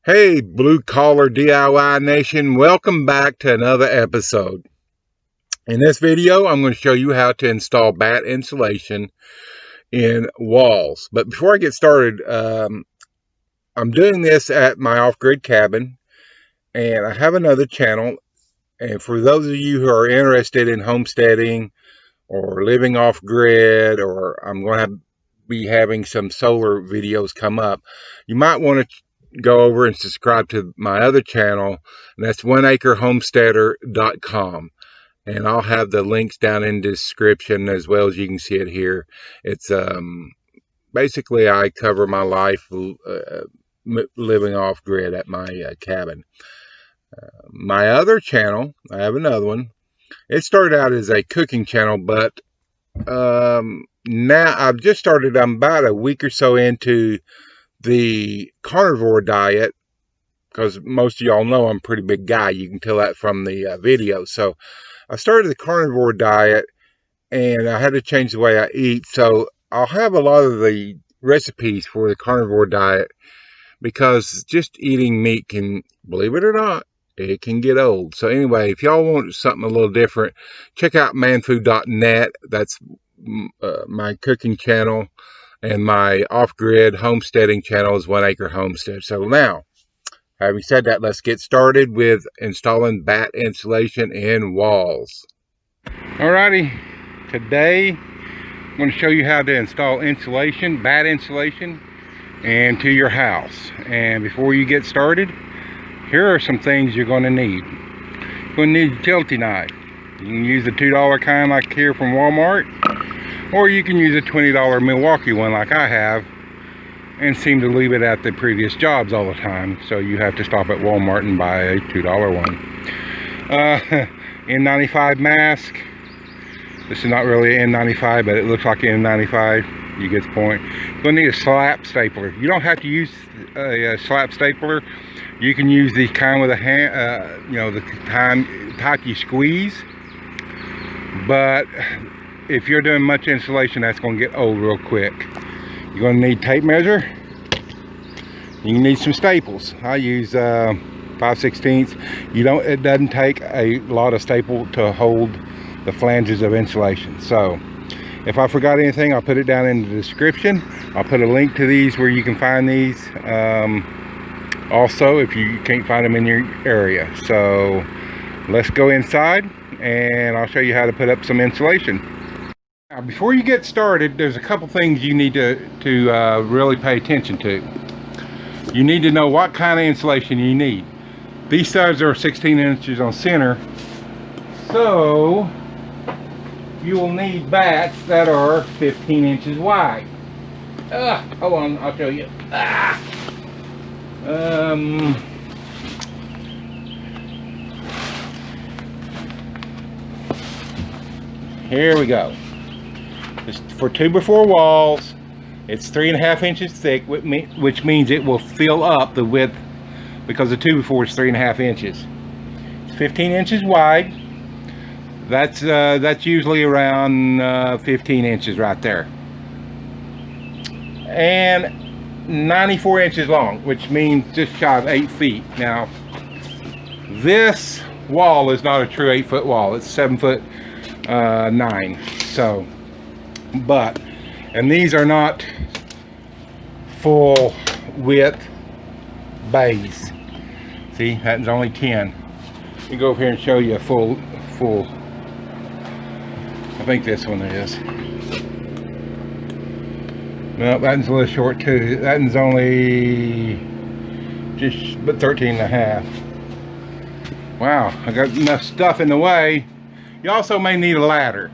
Hey, blue collar DIY nation, welcome back to another episode. In this video, I'm going to show you how to install batt insulation in walls. But before I get started, I'm doing this at my off-grid cabin, and I have another channel. And for those of you who are interested in homesteading or living off-grid, or I'm going to be having some solar videos come up, you might want to go over and subscribe to my other channel, and that's oneacrehomesteader.com, and I'll have the links down in the description as well as you can see it here. It's basically I cover my life living off grid at my cabin. My other channel, I have another one. It started out as a cooking channel, but now I've just started, I'm about a week or so into the carnivore diet, because most of y'all know I'm a pretty big guy. You can tell that from the video. So I started the carnivore diet, and I had to change the way I eat. So I'll have a lot of the recipes for the carnivore diet, because just eating meat can, believe it or not, it can get old. So anyway, if y'all want something a little different, check out manfood.net. That's my cooking channel. And my off-grid homesteading channel is 1 Acre Homestead. So now, having said that, let's get started with installing batt insulation in walls. Alrighty, today I'm going to show you how to install insulation, batt insulation, into your house. And before you get started, here are some things you're going to need. You're going to need a utility knife. You can use the $2 kind like here from Walmart, or you can use a $20 Milwaukee one like I have, and seem to leave it at the previous jobs all the time. So you have to stop at Walmart and buy a $2 one. N95 mask. This is not really an N95, but it looks like an N95. You get the point. You're going to need a slap stapler. You don't have to use a slap stapler. You can use the kind with a hand, the type you squeeze. But if you're doing much insulation, that's going to get old real quick. You're going to need tape measure. You need some staples. I use 5/16. It doesn't take a lot of staple to hold the flanges of insulation. So if I forgot anything, I'll put it down in the description. I'll put a link to these where you can find these. Also, if you can't find them in your area. So let's go inside, and I'll show you how to put up some insulation. Now, before you get started, there's a couple things you need to really pay attention to. You need to know what kind of insulation you need. These studs are 16 inches on center, so you will need batts that are 15 inches wide. Hold on, I'll show you. Here we go. For 2x4 walls, it's 3.5 inches thick, which means it will fill up the width, because the 2x4 is 3.5 inches. It's 15 inches wide. That's usually around 15 inches right there, and 94 inches long, which means just shy of 8 feet. Now, this wall is not a true 8-foot wall. It's 7'9". So, and these are not full width bays. See, that's only 10. Let me go over here and show you a full. I think this one is. No, that one's a little short too. That one's only just but 13.5. Wow, I got enough stuff in the way. You also may need a ladder.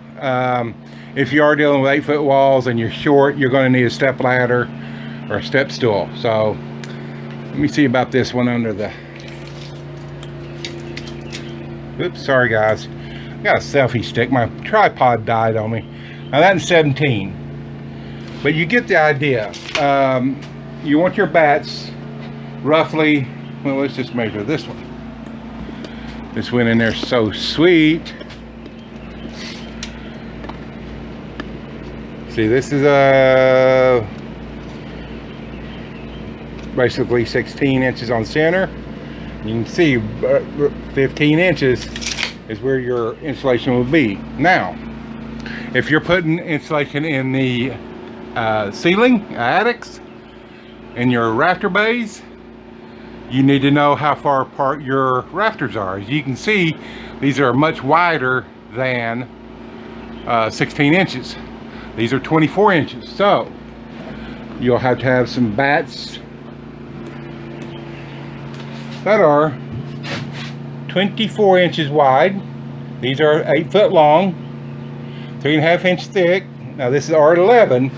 If you are dealing with 8-foot walls and you're short, you're going to need a step ladder or a step stool. So let me see about this one under the. Oops, sorry guys. I got a selfie stick. My tripod died on me. Now that's 17. But you get the idea. You want your batts roughly, well, let's just measure this one. This went in there so sweet. See, this is a basically 16 inches on center. You can see 15 inches is where your insulation will be. Now, if you're putting insulation in the ceiling, attics, in your rafter bays, you need to know how far apart your rafters are. As you can see, these are much wider than 16 inches. These are 24 inches. So you'll have to have some batts that are 24 inches wide. These are 8 foot long, 3.5 inch thick. Now this is R11,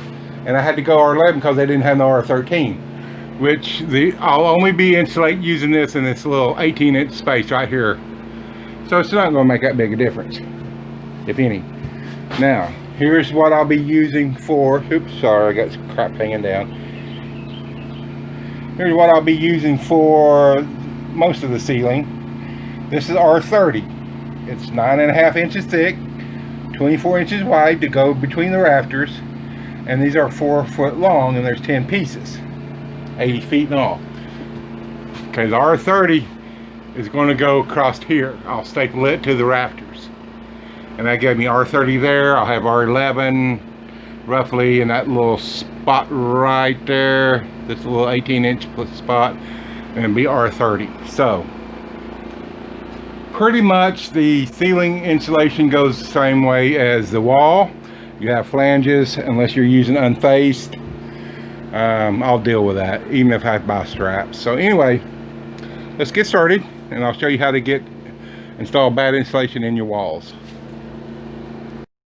and I had to go R11 because they didn't have the R13, which I'll only be insulating using this in this little 18-inch space right here. So it's not going to make that big a difference, if any. Now, here's what I'll be using for, oops, sorry, I got some crap hanging down. Here's what I'll be using for most of the ceiling. This is R30. It's 9.5 inches thick, 24 inches wide to go between the rafters, and these are 4 foot long, and there's 10 pieces, 80 feet in all. Okay, the R30 is going to go across here. I'll staple it to the rafters, and that gave me R30 there. I'll have R11 roughly in that little spot right there, this little 18-inch spot, and it'll be R30. So pretty much the ceiling insulation goes the same way as the wall. You have flanges unless you're using unfaced. I'll deal with that even if I have to buy straps. So anyway, let's get started, and I'll show you how to install batt insulation in your walls.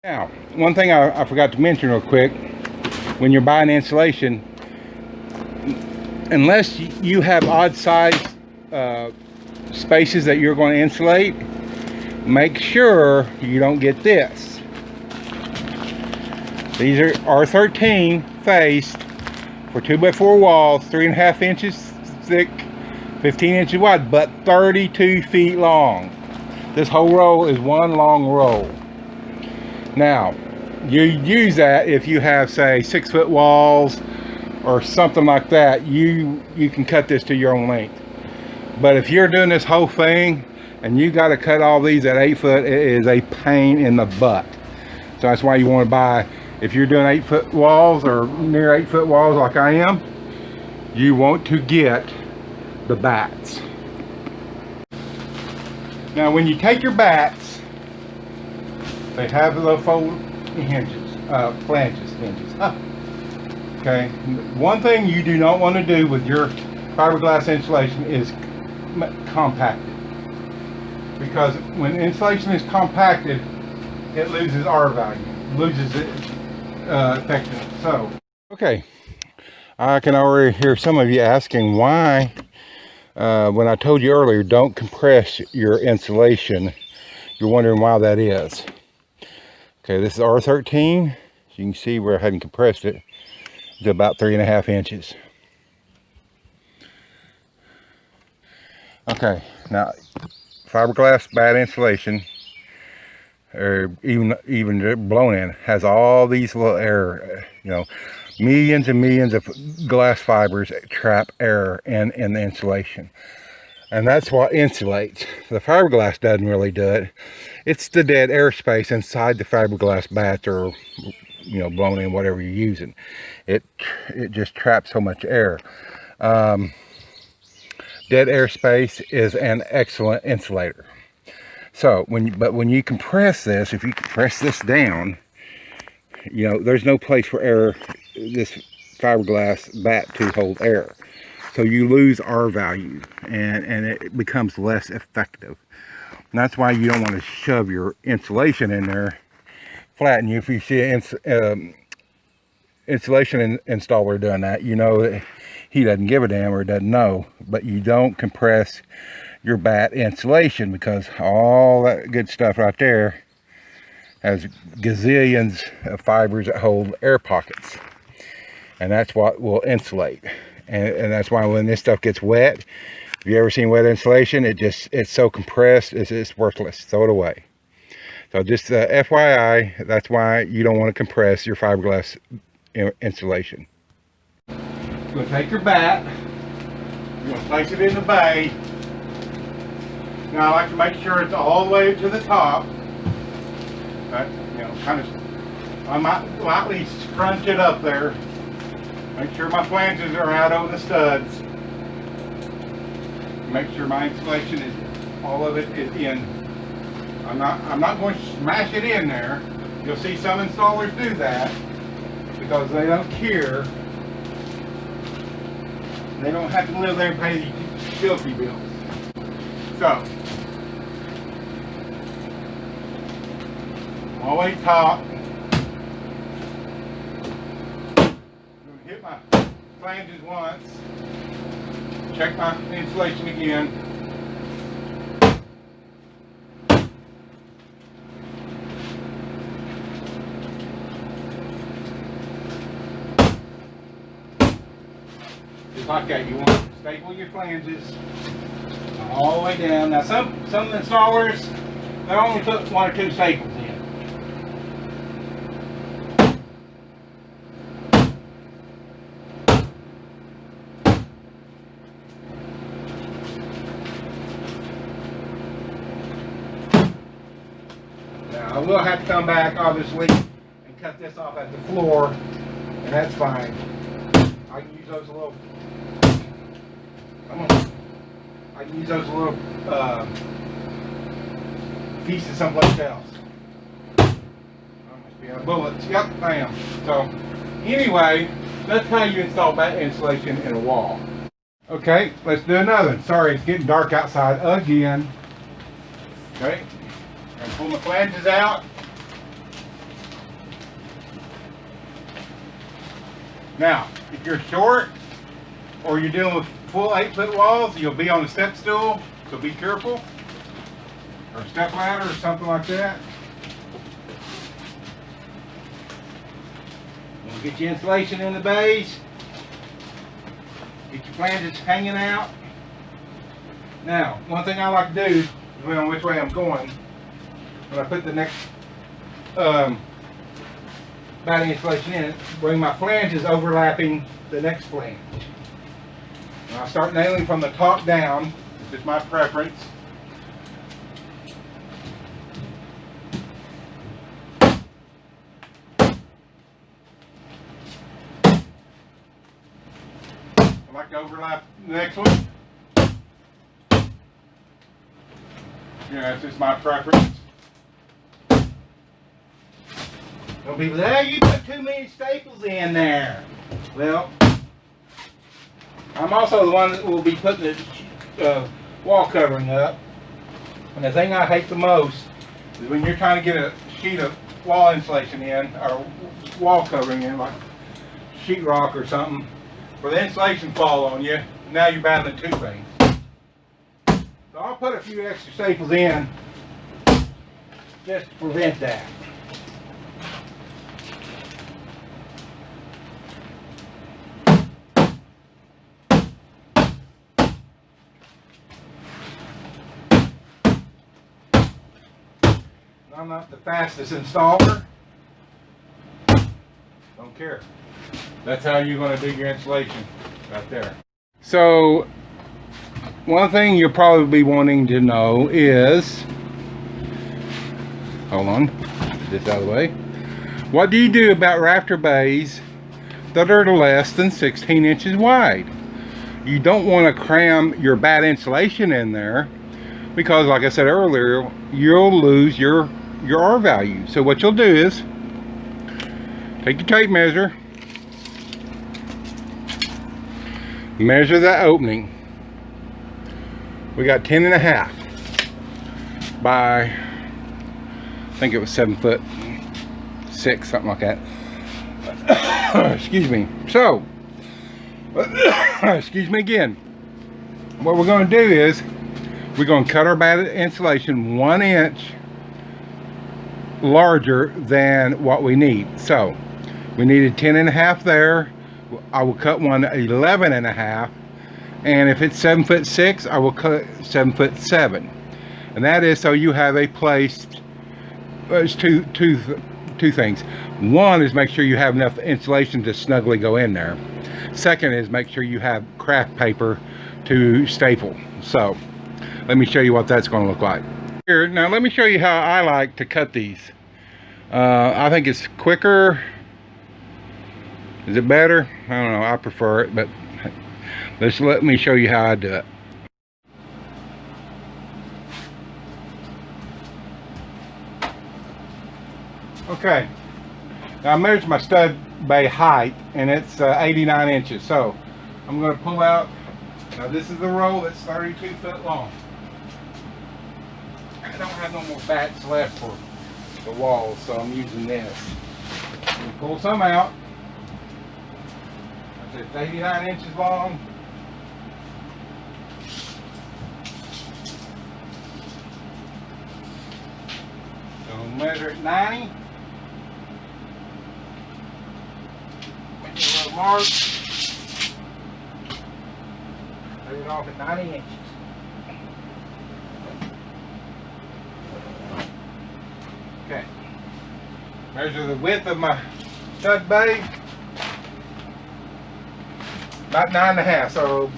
Now, one thing I forgot to mention real quick, when you're buying insulation, unless you have odd size spaces that you're going to insulate, make sure you don't get this. These are R13 faced for 2x4 walls, 3.5 inches thick, 15 inches wide, but 32 feet long. This whole roll is one long roll. Now, you use that if you have, say, 6 foot walls or something like that. You can cut this to your own length. But if you're doing this whole thing and you got to cut all these at 8 foot, it is a pain in the butt. So that's why you want to buy, if you're doing 8 foot walls or near 8 foot walls like I am, you want to get the batts. Now when you take your batts, they have the fold hinges, flanges, hinges. Okay, one thing you do not want to do with your fiberglass insulation is compacted, because when insulation is compacted, it loses R value, loses its effectiveness. So, okay, I can already hear some of you asking why, when I told you earlier, don't compress your insulation, you're wondering why that is. Okay, this is R13. You can see where I hadn't compressed it. It's about 3.5 inches. Okay, now fiberglass batt insulation, or even blown in, has all these little air, millions and millions of glass fibers trap air in the insulation, and that's what insulates. The fiberglass doesn't really do it. It's the dead airspace inside the fiberglass batts, or blown in, whatever you're using. It just traps so much air. Dead airspace is an excellent insulator. So when you compress this, if you compress this down, there's no place for air, this fiberglass batt, to hold air. So you lose R value, and it becomes less effective. And that's why you don't want to shove your insulation in there, flatten you. If you see an insulation installer doing that, that he doesn't give a damn or doesn't know. But you don't compress your batt insulation, because all that good stuff right there has gazillions of fibers that hold air pockets, and that's what will insulate. And that's why when this stuff gets wet, if you ever seen wet insulation, it's so compressed, it's worthless. Throw it away. So just FYI, that's why you don't want to compress your fiberglass insulation. You're going to take your batt, You're going to place it in the bay. Now I like to make sure it's all the way to the top. But, you know, kind of, I might lightly scrunch it up there. Make sure my flanges are out over the studs. Make sure my insulation is, all of it is in. I'm not going to smash it in there. You'll see some installers do that because they don't care. They don't have to live there and pay these utility bills. So, all the way top. I'm going to hit my flanges once. Check my insulation again. Just like that. You want to staple your flanges all the way down. Now some installers, they only put 1 or 2 staples in. Now I will have to come back obviously and cut this off at the floor, and that's fine. I can use those little pieces someplace else. Must be a bullets. Yep, I am. So, anyway, that's how you install batt insulation in a wall. Okay, let's do another one. Sorry, it's getting dark outside again. Okay, I'm gonna pull my flanges out. Now, if you're short or you're dealing with full 8-foot walls, you'll be on a step stool, so be careful. Or a step ladder or something like that. You'll get your insulation in the bays. Get your flanges hanging out. Now, one thing I like to do, depending on which way I'm going, when I put the next batt insulation in, bring my flanges overlapping the next flange. And I'll start nailing from the top down. This is my preference. I like to overlap the next one. Yeah, that's just my preference. Some people say, oh, you put too many staples in there. Well, I'm also the one that will be putting the wall covering up. And the thing I hate the most is when you're trying to get a sheet of wall insulation in, or wall covering in, like sheetrock or something, where the insulation fall on you. Now you're battling 2 things. So I'll put a few extra staples in just to prevent that. I'm not the fastest installer. Don't care. That's how you're going to do your insulation, right there. So, one thing you'll probably be wanting to know is, hold on, get this out of the way. What do you do about rafter bays that are less than 16 inches wide? You don't want to cram your batt insulation in there because, like I said earlier, you'll lose your R value. So what you'll do is take your tape measure, measure that opening. We got 10.5 by, I think it was 7'6", something like that. Excuse me. So, excuse me again. What we're going to do is we're going to cut our batt insulation 1 inch larger than what we need. So we needed 10.5 there. I will cut one 11.5, and if it's 7'6", I will cut 7'7", and that is so you have a place. There's two things. One is make sure you have enough insulation to snugly go in there. Second is make sure you have craft paper to staple. So let me show you what that's going to look like. Here, now let me show you how I like to cut these. I think it's quicker. Is it better? I don't know, I prefer it, but let me show you how I do it. Okay, now I measured my stud bay height, and it's 89 inches. So I'm going to pull out, now this is the roll that's 32 foot long. I don't have no more batts left for the walls, so I'm using this. I'm pull some out. It's 89 inches long. So I'll measure it 90. Make a little mark. Cut it off at 90 inches. Okay. Measure the width of my stud bay. About 9.5. So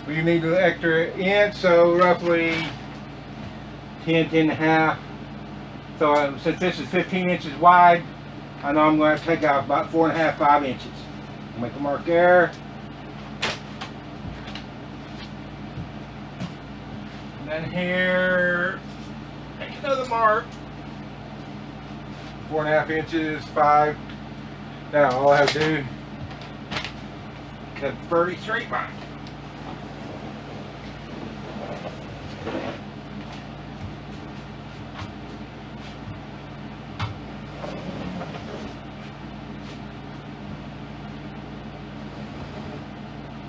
we need an extra inch. So roughly 10.5. So since this is 15 inches wide, I know I'm going to take out about 4.5, 5 inches. Make a mark there. And then here, make another mark. 4.5 inches, 5. Now all I have to do, cut 30 straight line.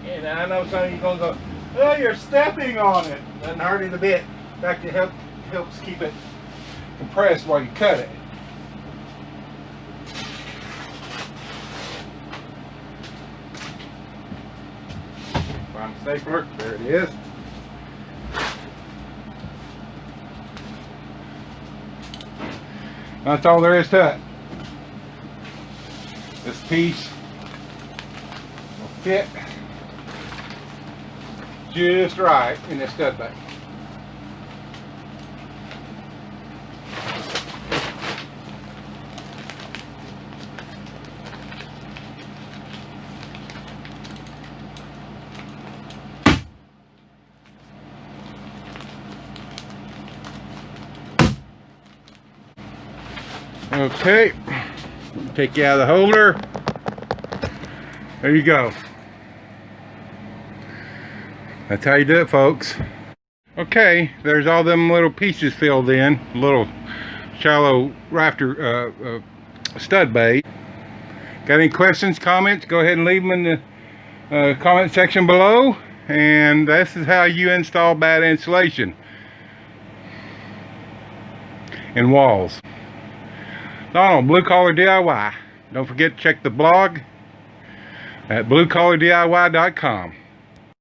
And I know some of you are going to go, oh, you're stepping on it. Doesn't hurt it a bit. In fact, it helps keep it compressed while you cut it. Find the stapler. There it is. That's all there is to it. This piece will fit just right in this stud bay. Okay, take you out of the holder. There you go. That's how you do it, folks. Okay, there's all them little pieces filled in, little shallow rafter stud bay. Got any questions, comments? Go ahead and leave them in the comment section below. And this is how you install Batt insulation in walls. Donald, Blue Collar DIY. Don't forget to check the blog at bluecollardiy.com.